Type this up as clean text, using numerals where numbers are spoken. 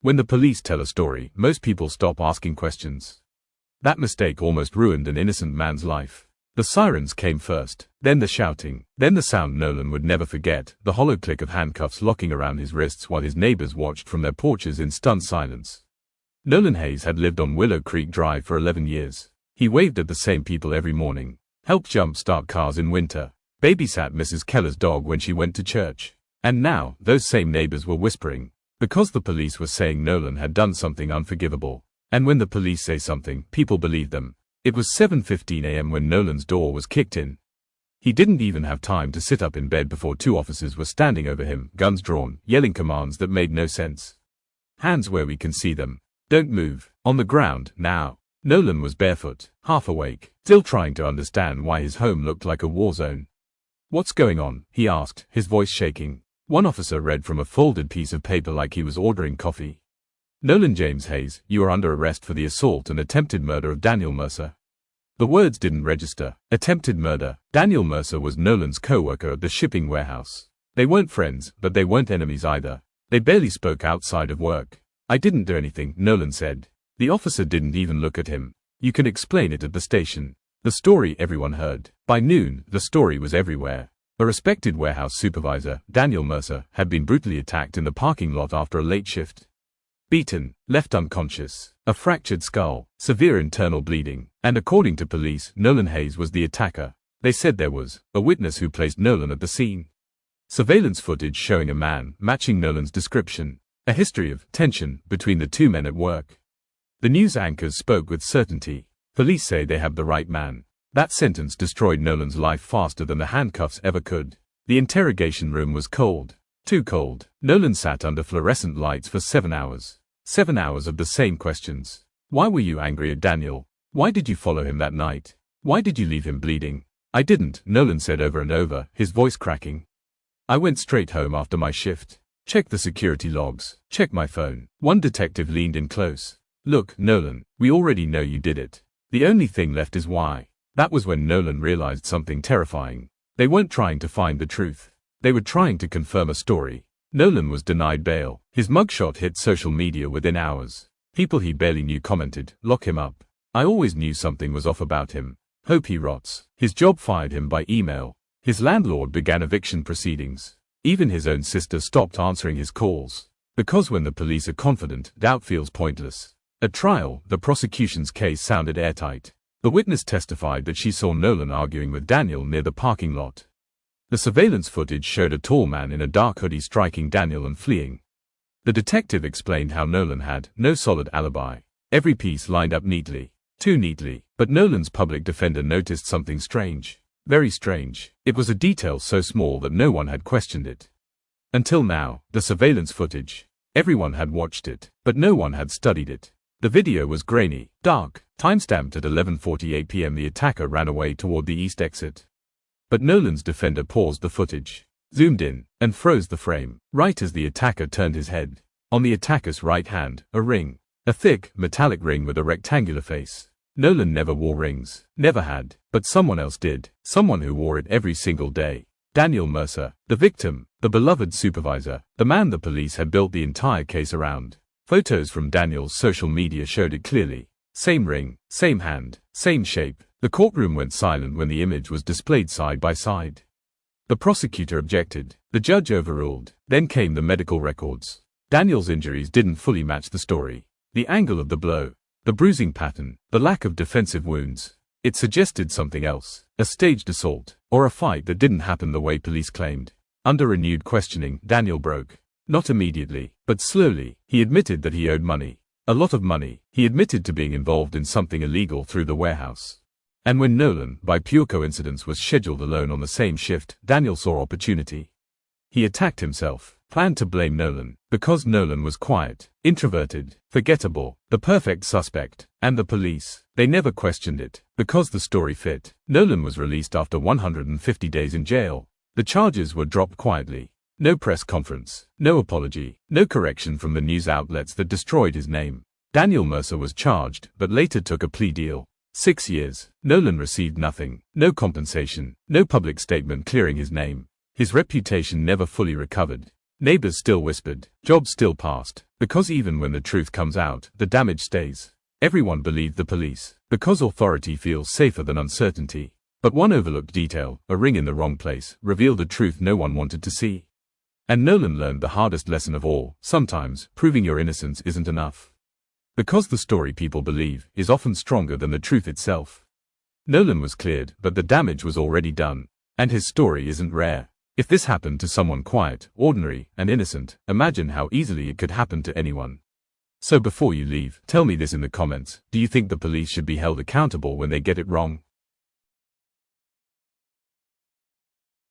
When the police tell a story, most people stop asking questions. That mistake almost ruined an innocent man's life. The sirens came first, then the shouting, then the sound Nolan would never forget, the hollow click of handcuffs locking around his wrists while his neighbors watched from their porches in stunned silence. Nolan Hayes had lived on Willow Creek Drive for 11 years. He waved at the same people every morning, helped jump-start cars in winter, babysat Mrs. Keller's dog when she went to church. And now, those same neighbors were whispering, because the police were saying Nolan had done something unforgivable. And when the police say something, people believe them. It was 7:15 a.m. when Nolan's door was kicked in. He didn't even have time to sit up in bed before two officers were standing over him, guns drawn, yelling commands that made no sense. Hands where we can see them. Don't move. On the ground, now. Nolan was barefoot, half awake, still trying to understand why his home looked like a war zone. What's going on? He asked, his voice shaking. One officer read from a folded piece of paper like he was ordering coffee. Nolan James Hayes, you are under arrest for the assault and attempted murder of Daniel Mercer. The words didn't register. Attempted murder. Daniel Mercer was Nolan's co-worker at the shipping warehouse. They weren't friends, but they weren't enemies either. They barely spoke outside of work. I didn't do anything, Nolan said. The officer didn't even look at him. You can explain it at the station. The story everyone heard. By noon, the story was everywhere. A respected warehouse supervisor, Daniel Mercer, had been brutally attacked in the parking lot after a late shift. Beaten, left unconscious, a fractured skull, severe internal bleeding, and according to police, Nolan Hayes was the attacker. They said there was a witness who placed Nolan at the scene. Surveillance footage showing a man matching Nolan's description. A history of tension between the two men at work. The news anchors spoke with certainty. Police say they have the right man. That sentence destroyed Nolan's life faster than the handcuffs ever could. The interrogation room was cold. Too cold. Nolan sat under fluorescent lights for 7 hours. 7 hours of the same questions. Why were you angry at Daniel? Why did you follow him that night? Why did you leave him bleeding? I didn't, Nolan said over and over, his voice cracking. I went straight home after my shift. Check the security logs. Check my phone. One detective leaned in close. Look, Nolan, we already know you did it. The only thing left is why. That was when Nolan realized something terrifying. They weren't trying to find the truth. They were trying to confirm a story. Nolan was denied bail. His mugshot hit social media within hours. People he barely knew commented, lock him up. I always knew something was off about him. Hope he rots. His job fired him by email. His landlord began eviction proceedings. Even his own sister stopped answering his calls. Because when the police are confident, doubt feels pointless. At trial, the prosecution's case sounded airtight. The witness testified that she saw Nolan arguing with Daniel near the parking lot. The surveillance footage showed a tall man in a dark hoodie striking Daniel and fleeing. The detective explained how Nolan had no solid alibi. Every piece lined up neatly. Too neatly. But Nolan's public defender noticed something strange. Very strange. It was a detail so small that no one had questioned it. Until now, the surveillance footage. Everyone had watched it, but no one had studied it. The video was grainy, dark, timestamped at 11:48 p.m. The attacker ran away toward the east exit. But Nolan's defender paused the footage, zoomed in, and froze the frame, right as the attacker turned his head. On the attacker's right hand, a ring. A thick, metallic ring with a rectangular face. Nolan never wore rings, never had, but someone else did, someone who wore it every single day. Daniel Mercer, the victim, the beloved supervisor, the man the police had built the entire case around. Photos from Daniel's social media showed it clearly. Same ring, same hand, same shape. The courtroom went silent when the image was displayed side by side. The prosecutor objected. The judge overruled. Then came the medical records. Daniel's injuries didn't fully match the story. The angle of the blow, the bruising pattern, the lack of defensive wounds. It suggested something else. A staged assault, or a fight that didn't happen the way police claimed. Under renewed questioning, Daniel broke. Not immediately, but slowly. He admitted that he owed money. A lot of money. He admitted to being involved in something illegal through the warehouse. And when Nolan, by pure coincidence, was scheduled alone on the same shift, Daniel saw opportunity. He attacked himself, planned to blame Nolan, because Nolan was quiet, introverted, forgettable, the perfect suspect, and the police. They never questioned it, because the story fit. Nolan was released after 150 days in jail. The charges were dropped quietly. No press conference, no apology, no correction from the news outlets that destroyed his name. Daniel Mercer was charged, but later took a plea deal. 6 years. Nolan received nothing. No compensation. No public statement clearing his name. His reputation never fully recovered. Neighbors still whispered. Jobs still passed. Because even when the truth comes out, the damage stays. Everyone believed the police. Because authority feels safer than uncertainty. But one overlooked detail, a ring in the wrong place, revealed a truth no one wanted to see. And Nolan learned the hardest lesson of all: sometimes, proving your innocence isn't enough. Because the story people believe is often stronger than the truth itself. Nolan was cleared, but the damage was already done. And his story isn't rare. If this happened to someone quiet, ordinary, and innocent, imagine how easily it could happen to anyone. So before you leave, tell me this in the comments: do you think the police should be held accountable when they get it wrong?